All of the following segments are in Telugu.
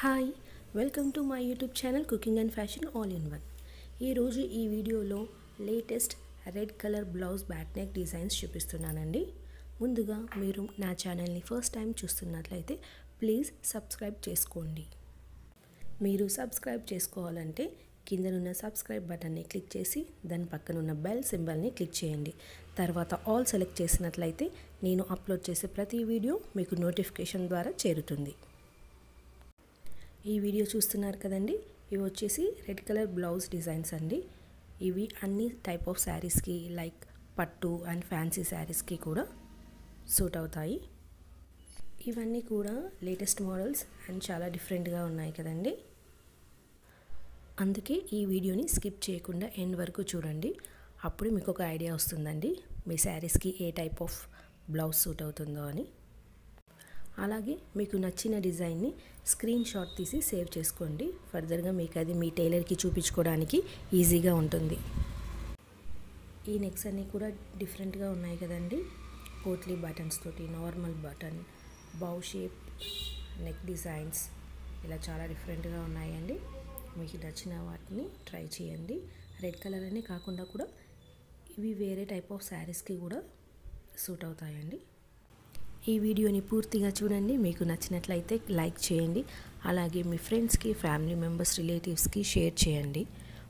Hi welcome to my YouTube channel cooking and fashion all in one. ఈరోజు ఈ వీడియోలో latest red colour blouse back neck designs చూపిస్తున్నానండి. ముందుగా మీరు నా ఛానల్ని ఫస్ట్ టైం చూస్తున్నట్లయితే ప్లీజ్ సబ్స్క్రైబ్ చేసుకోండి. మీరు సబ్స్క్రైబ్ చేసుకోవాలంటే కిందనున్న సబ్స్క్రైబ్ బటన్ని క్లిక్ చేసి దాని పక్కనున్న బెల్ సింబల్ని క్లిక్ చేయండి. తర్వాత ఆల్ సెలెక్ట్ చేసినట్లయితే నేను అప్లోడ్ చేసే ప్రతి వీడియో మీకు నోటిఫికేషన్ ద్వారా చేరుతుంది. ఈ వీడియో చూస్తున్నారు కదండి, ఇవి వచ్చేసి రెడ్ కలర్ బ్లౌజ్ డిజైన్స్ అండి. ఇవి అన్ని టైప్ ఆఫ్ శారీస్కి లైక్ పట్టు అండ్ ఫ్యాన్సీ శారీస్కి కూడా సూట్ అవుతాయి. ఇవన్నీ కూడా లేటెస్ట్ మోడల్స్ అండ్ చాలా డిఫరెంట్గా ఉన్నాయి కదండి. అందుకే ఈ వీడియోని స్కిప్ చేయకుండా ఎండ్ వరకు చూడండి. అప్పుడు మీకు ఒక ఐడియా వస్తుందండి మీ శారీస్కి ఏ టైప్ ఆఫ్ బ్లౌజ్ సూట్ అవుతుందో అని. అలాగే మీకు నచ్చిన డిజైన్ని స్క్రీన్ షాట్ తీసి సేవ్ చేసుకోండి. ఫర్దర్గా మీకు అది మీ టైలర్కి చూపించుకోవడానికి ఈజీగా ఉంటుంది. ఈ నెక్స్ అన్నీ కూడా డిఫరెంట్గా ఉన్నాయి కదండి. పోట్లీ బటన్స్ తోటి, నార్మల్ బటన్, బౌ షేప్ నెక్ డిజైన్స్, ఇలా చాలా డిఫరెంట్గా ఉన్నాయండి. మీకు నచ్చిన వాటిని ట్రై చేయండి. రెడ్ కలర్ అనే కాకుండా కూడా ఇవి వేరే టైప్ ఆఫ్ శారీస్కి కూడా సూట్ అవుతాయండి. ఈ వీడియోని పూర్తిగా చూడండి. మీకు నచ్చినట్లయితే లైక్ చేయండి. అలాగే మీ ఫ్రెండ్స్కి, ఫ్యామిలీ మెంబర్స్, రిలేటివ్స్కి షేర్ చేయండి.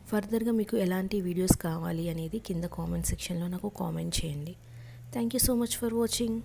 ఫర్దర్గా మీకు ఎలాంటి వీడియోస్ కావాలి అనేది కింద కామెంట్ సెక్షన్లో నాకు కామెంట్ చేయండి. Thank you so much for watching.